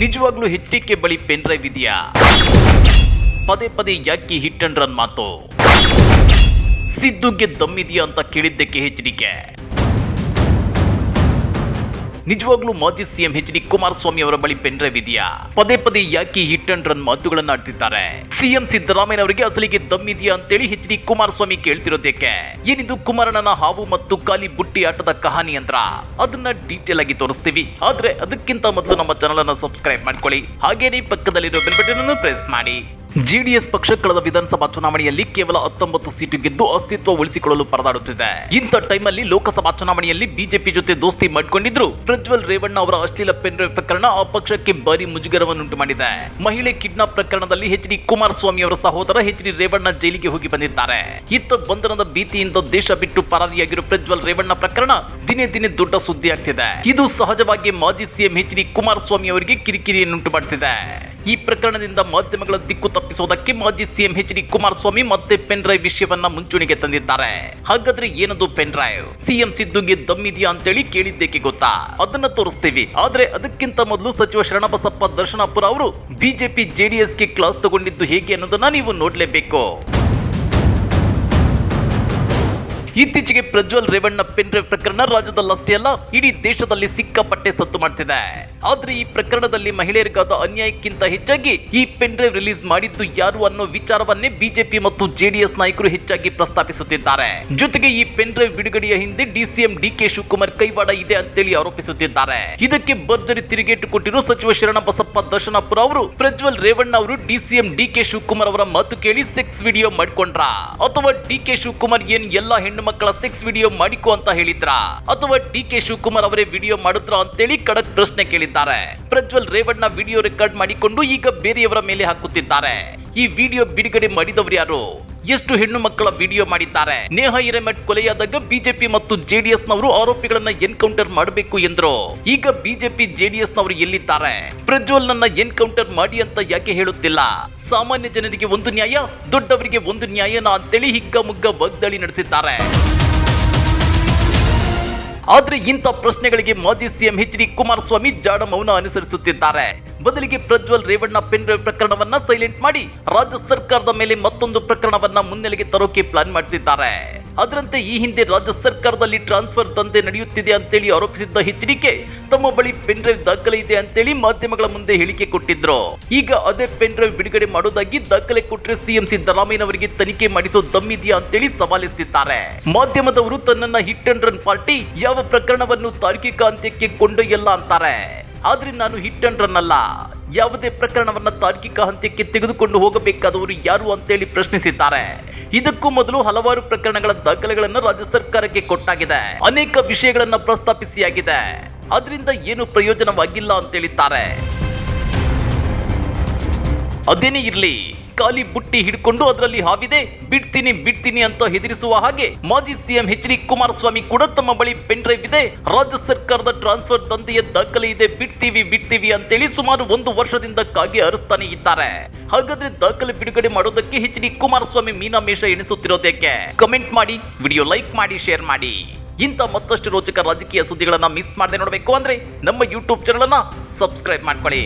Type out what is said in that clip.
ನಿಜವಾಗ್ಲೂ HDK ಬಳಿ pen drive ಇದೆಯಾ? ಪದೇ ಪದೇ ಯಾಕೆ ಹಿಟ್ ಅಂಡ್ ರನ್ ಮಾತು? ಸಿದ್ದುಗೆ ದಮ್ಮಿದೆಯಾ ಅಂತ ಕೇಳಿದ್ದಕ್ಕೆ HDK. ನಿಜವಾಗ್ಲೂ ಮಾಜಿ ಸಿಎಂ HD ಕುಮಾರಸ್ವಾಮಿ ಅವರ ಬಳಿ ಪೆನ್ ಡ್ರೈವ್ ಇದೆಯಾ? ಪದೇ ಪದೇ ಯಾಕೆ ಹಿಟ್ ಅಂಡ್ ರನ್ ಮಾತುಗಳನ್ನ ಆಡ್ತಿದ್ದಾರೆ? ಸಿಎಂ ಸಿದ್ದರಾಮಯ್ಯ ಅವರಿಗೆ ಅಸಲಿಗೆ ದಮ್ಮಿದೆಯಾ ಅಂತೇಳಿ HD ಕುಮಾರಸ್ವಾಮಿ ಕೇಳ್ತಿರೋದಕ್ಕೆ. ಏನಿದು ಕುಮಾರಣ್ಣನ ಹಾವು ಮತ್ತು ಖಾಲಿ ಬುಟ್ಟಿ ಆಟದ ಕಹಾನಿ ಅಂದ್ರ? ಅದನ್ನ ಡೀಟೇಲ್ ಆಗಿ ತೋರಿಸ್ತೀವಿ. ಆದ್ರೆ ಅದಕ್ಕಿಂತ ಮೊದಲು ನಮ್ಮ ಚಾನಲ್ ಅನ್ನು ಸಬ್ಸ್ಕ್ರೈಬ್ ಮಾಡ್ಕೊಳ್ಳಿ. ಹಾಗೇನೇ ಪಕ್ಕದಲ್ಲಿರೋ ಬೆಲ್ ಬಟನ್ ಅನ್ನು ಪ್ರೆಸ್ ಮಾಡಿ. ಜೆಡಿಎಸ್ ಪಕ್ಷ ಕಳೆದ ವಿಧಾನಸಭಾ ಚುನಾವಣೆಯಲ್ಲಿ ಕೇವಲ 19 ಸೀಟು ಗೆದ್ದು ಅಸ್ತಿತ್ವ ಉಳಿಸಿಕೊಳ್ಳಲು ಪರದಾಡುತ್ತಿದೆ. ಇಂಥ ಟೈಮಲ್ಲಿ ಲೋಕಸಭಾ ಚುನಾವಣೆಯಲ್ಲಿ ಬಿಜೆಪಿ ಜೊತೆ ದೋಸ್ತಿ ಮಾಡಿಕೊಂಡಿದ್ರು ಪ್ರಜ್ವಲ್ ರೇವಣ್ಣ ಅವರ ಅಶ್ಲೀಲ ಪೆನ್ ಡ್ರೈವ್ ಪ್ರಕರಣ ಆ ಪಕ್ಷಕ್ಕೆ ಭಾರಿ ಮುಜುಗರವನ್ನುಂಟು ಮಾಡಿದೆ. ಮಹಿಳೆ ಕಿಡ್ನಾಪ್ ಪ್ರಕರಣದಲ್ಲಿ HD ಕುಮಾರಸ್ವಾಮಿ ಅವರ ಸಹೋದರ HD ರೇವಣ್ಣ ಜೈಲಿಗೆ ಹೋಗಿ ಬಂದಿದ್ದಾರೆ. ಇತ್ತ ಬಂಧನದ ಭೀತಿಯಿಂದ ದೇಶ ಬಿಟ್ಟು ಪರಾರಿಯಾಗಿರುವ ಪ್ರಜ್ವಲ್ ರೇವಣ್ಣ ಪ್ರಕರಣ ದಿನೇ ದಿನೇ ದೊಡ್ಡ ಸುದ್ದಿ ಆಗ್ತಿದೆ. ಇದು ಸಹಜವಾಗಿ ಮಾಜಿ ಸಿಎಂ HD ಕುಮಾರಸ್ವಾಮಿ ಅವರಿಗೆ ಕಿರಿಕಿರಿಯನ್ನುಂಟು ಮಾಡುತ್ತಿದೆ. ಈ ಪ್ರಕರಣದಿಂದ ಮಾಧ್ಯಮಗಳ ದಿಕ್ಕು ತಪ್ಪಿಸುವುದಕ್ಕೆ ಮಾಜಿ ಸಿಎಂ HD ಕುಮಾರಸ್ವಾಮಿ ಮತ್ತೆ ಪೆನ್ ಡ್ರೈವ್ ವಿಷಯವನ್ನ ಮುಂಚೂಣಿಗೆ ತಂದಿದ್ದಾರೆ. ಹಾಗಾದ್ರೆ ಏನದು ಪೆನ್ ಡ್ರೈವ್? ಸಿಎಂ ಸಿದ್ದುಗೆ ದಮ್ಮಿದೆಯಾ ಅಂತೇಳಿ ಕೇಳಿದ್ದಕ್ಕೆ ಗೊತ್ತಾ? ಅದನ್ನ ತೋರಿಸ್ತೀವಿ. ಆದ್ರೆ ಅದಕ್ಕಿಂತ ಮೊದಲು ಸಚಿವ ಶರಣಬಸಪ್ಪ ದರ್ಶನಾಪುರ ಅವರು ಬಿಜೆಪಿ JDSಗೆ ಕ್ಲಾಸ್ ತಗೊಂಡಿದ್ದು ಹೇಗೆ ಅನ್ನೋದನ್ನ ನೀವು ನೋಡ್ಲೇಬೇಕು. ಇತ್ತೀಚೆಗೆ ಪ್ರಜ್ವಲ್ ರೇವಣ್ಣ ಪೆನ್ ಡ್ರೈವ್ ಪ್ರಕರಣ ರಾಜ್ಯದಲ್ಲಷ್ಟೇ ಅಲ್ಲ ಇಡೀ ದೇಶದಲ್ಲಿ ಸಿಕ್ಕಾಪಟ್ಟೆ ಸದ್ದು ಮಾಡ್ತಿದೆ. ಆದ್ರೆ ಈ ಪ್ರಕರಣದಲ್ಲಿ ಮಹಿಳೆಯರಿಗಾದ ಅನ್ಯಾಯಕ್ಕಿಂತ ಹೆಚ್ಚಾಗಿ ಈ ಪೆನ್ ಡ್ರೈವ್ ರಿಲೀಸ್ ಮಾಡಿದ್ದು ಯಾರು ಅನ್ನೋ ವಿಚಾರವನ್ನೇ ಬಿಜೆಪಿ ಮತ್ತು JDS ನಾಯಕರು ಹೆಚ್ಚಾಗಿ ಪ್ರಸ್ತಾಪಿಸುತ್ತಿದ್ದಾರೆ. ಜೊತೆಗೆ ಈ ಪೆನ್ ಡ್ರೈವ್ ಬಿಡುಗಡೆಯ ಹಿಂದೆ DCM DK ಶಿವಕುಮಾರ್ ಕೈವಾಡ ಇದೆ ಅಂತೇಳಿ ಆರೋಪಿಸುತ್ತಿದ್ದಾರೆ. ಇದಕ್ಕೆ ಭರ್ಜರಿ ತಿರುಗೇಟು ಕೊಟ್ಟಿರುವ ಸಚಿವ ಶರಣಬಸಪ್ಪ ದರ್ಶನಾಪುರ ಅವರು ಪ್ರಜ್ವಲ್ ರೇವಣ್ಣ ಅವರು DCM DK ಶಿವಕುಮಾರ್ ಅವರ ಮಾತು ಕೇಳಿ ಸೆಕ್ಸ್ ವಿಡಿಯೋ ಮಾಡ್ಕೊಂಡ್ರ ಅಥವಾ DK ಶಿವಕುಮಾರ್ ಏನ್ ಎಲ್ಲಾ ಹೆಣ್ಣು ಮಕ್ಕಳ ಸೆಕ್ಸ್ ವಿಡಿಯೋ ಮಾಡಿಕೋ ಅಂತ ಹೇಳಿದ್ರ ಅಥವಾ DK ಶಿವಕುಮಾರ್ ಅವರೇ ವಿಡಿಯೋ ಮಾಡುದ್ರ ಅಂತೇಳಿ ಖಡಕ್ ಪ್ರಶ್ನೆ ಕೇಳಿದ್ದಾರೆ. ಪ್ರಜ್ವಲ್ ರೇವಣ್ಣ ವಿಡಿಯೋ ರೆಕಾರ್ಡ್ ಮಾಡಿಕೊಂಡು ಈಗ ಬೇರೆಯವರ ಮೇಲೆ ಹಾಕುತ್ತಿದ್ದಾರೆ. ಈ ವಿಡಿಯೋ ಬಿಡುಗಡೆ ಮಾಡಿದವರು ಯಾರು? ಎಷ್ಟು ಹೆಣ್ಣು ಮಕ್ಕಳ ವಿಡಿಯೋ ಮಾಡಿದ್ದಾರೆ? ನೇಹಾ ಹಿರೇಮಠ್ ಕೊಲೆಯಾದಾಗ ಬಿಜೆಪಿ ಮತ್ತು JDS ನವರು ಆರೋಪಿಗಳನ್ನ ಎನ್ಕೌಂಟರ್ ಮಾಡಬೇಕು ಎಂದ್ರು. ಈಗ ಬಿಜೆಪಿ JDS ನವರು ಎಲ್ಲಿದ್ದಾರೆ? ಪ್ರಜ್ವಲ್ ನನ್ನ ಎನ್ಕೌಂಟರ್ ಮಾಡಿ ಅಂತ ಯಾಕೆ ಹೇಳುತ್ತಿಲ್ಲ? ಸಾಮಾನ್ಯ ಜನರಿಗೆ ಒಂದು ನ್ಯಾಯ, ದೊಡ್ಡವರಿಗೆ ಒಂದು ನ್ಯಾಯನ ಅಂತೇಳಿ ಹಿಗ್ಗಮುಗ್ಗ ವಾಗ್ದಾಳಿ ನಡೆಸಿದ್ದಾರೆ. ಆದ್ರೆ ಇಂಥ ಪ್ರಶ್ನೆಗಳಿಗೆ ಮಾಜಿ ಸಿಎಂ HD ಕುಮಾರಸ್ವಾಮಿ ಜಾಡ ಮೌನ ಅನುಸರಿಸುತ್ತಿದ್ದಾರೆ. ಬದಲಿಗೆ ಪ್ರಜ್ವಲ್ ರೇವಣ್ಣ ಪೆನ್ ಡ್ರೈವ್ ಪ್ರಕರಣವನ್ನ ಸೈಲೆಂಟ್ ಮಾಡಿ ರಾಜ್ಯ ಸರ್ಕಾರದ ಮೇಲೆ ಮತ್ತೊಂದು ಪ್ರಕರಣವನ್ನ ಮುನ್ನೆಲೆಗೆ ತರೋಕೆ ಪ್ಲಾನ್ ಮಾಡ್ತಿದ್ದಾರೆ. ಅದರಂತೆ ಈ ಹಿಂದೆ ರಾಜ್ಯ ಸರ್ಕಾರದಲ್ಲಿ ಟ್ರಾನ್ಸ್ಫರ್ ದಂಧೆ ನಡೆಯುತ್ತಿದೆ ಅಂತೇಳಿ ಆರೋಪಿಸಿದ್ದ HDK ತಮ್ಮ ಬಳಿ ಪೆನ್ ಡ್ರೈವ್ ದಾಖಲೆ ಇದೆ ಅಂತೇಳಿ ಮಾಧ್ಯಮಗಳ ಮುಂದೆ ಹೇಳಿಕೆ ಕೊಟ್ಟಿದ್ರು. ಈಗ ಅದೇ ಪೆನ್ ಡ್ರೈವ್ ಬಿಡುಗಡೆ ಮಾಡೋದಾಗಿ ದಾಖಲೆ ಕೊಟ್ಟರೆ ಸಿಎಂ ಸಿದ್ದರಾಮಯ್ಯನವರಿಗೆ ತನಿಖೆ ಮಾಡಿಸೋ ದಮ್ಮಿದೆಯಾ ಅಂತೇಳಿ ಸವಾಲಿಸುತ್ತಿದ್ದಾರೆ. ಮಾಧ್ಯಮದವರು ತನ್ನನ್ನ ಹಿಟ್ ಅಂಡ್ ರನ್ ಪಾರ್ಟಿ ಯಾವ ಪ್ರಕರಣವನ್ನು ತಾರ್ಕಿಕ ಅಂತ್ಯಕ್ಕೆ ಕೊಂಡೊಯ್ಯಲ್ಲ ಅಂತಾರೆ. ಆದ್ರೆ ನಾನು ಹಿಟ್ ಅಂಡ್ ರನ್ ಅಲ್ಲ, ಯಾವುದೇ ಪ್ರಕರಣವನ್ನ ತಾರ್ಕಿಕ ಹಂತಕ್ಕೆ ತೆಗೆದುಕೊಂಡು ಹೋಗಬೇಕಾದವರು ಯಾರು ಅಂತೇಳಿ ಪ್ರಶ್ನಿಸಿದ್ದಾರೆ. ಇದಕ್ಕೂ ಮೊದಲು ಹಲವಾರು ಪ್ರಕರಣಗಳ ದಾಖಲೆಗಳನ್ನು ರಾಜ್ಯ ಸರ್ಕಾರಕ್ಕೆ ಕೊಟ್ಟಾಗಿದೆ. ಅನೇಕ ವಿಷಯಗಳನ್ನ ಪ್ರಸ್ತಾಪಿಸಿಯಾಗಿದೆ. ಅದರಿಂದ ಏನು ಪ್ರಯೋಜನವಾಗಿಲ್ಲ ಅಂತೇಳಿದ್ದಾರೆ. ಅದೇನೇ ಇರ್ಲಿ, ಖಾಲಿ ಬುಟ್ಟಿ ಹಿಡ್ಕೊಂಡು ಅದರಲ್ಲಿ ಹಾವಿದೆ ಬಿಡ್ತೀನಿ ಅಂತ ಹೆದರಿಸುವ ಹಾಗೆ ಮಾಜಿ ಸಿಎಂ HD ಕುಮಾರಸ್ವಾಮಿ ಕೂಡ ತಮ್ಮ ಬಳಿ ಪೆನ್ ಡ್ರೈವ್ ಇದೆ, ರಾಜ್ಯ ಸರ್ಕಾರದ ಟ್ರಾನ್ಸ್ಫರ್ ದಂಧೆಯ ದಾಖಲೆ ಇದೆ, ಬಿಡ್ತೀವಿ ಅಂತೇಳಿ ಸುಮಾರು 1 ವರ್ಷದಿಂದ ಕಾಗೆ ಅರಸ್ತಾನೆ ಇದ್ದಾರೆ. ಹಾಗಾದ್ರೆ ದಾಖಲೆ ಬಿಡುಗಡೆ ಮಾಡೋದಕ್ಕೆ HD ಕುಮಾರಸ್ವಾಮಿ ಮೀನಾಮೇಷ ಎಣಿಸುತ್ತಿರೋದಕ್ಕೆ? ಕಮೆಂಟ್ ಮಾಡಿ, ವಿಡಿಯೋ ಲೈಕ್ ಮಾಡಿ, ಶೇರ್ ಮಾಡಿ. ಇಂಥ ಮತ್ತಷ್ಟು ರೋಚಕ ರಾಜಕೀಯ ಸುದ್ದಿಗಳನ್ನ ಮಿಸ್ ಮಾಡದೆ ನೋಡಬೇಕು ಅಂದ್ರೆ ನಮ್ಮ YouTube ಚಾನೆಲ್ ಅನ್ನ ಸಬ್ಸ್ಕ್ರೈಬ್ ಮಾಡ್ಕೊಳ್ಳಿ.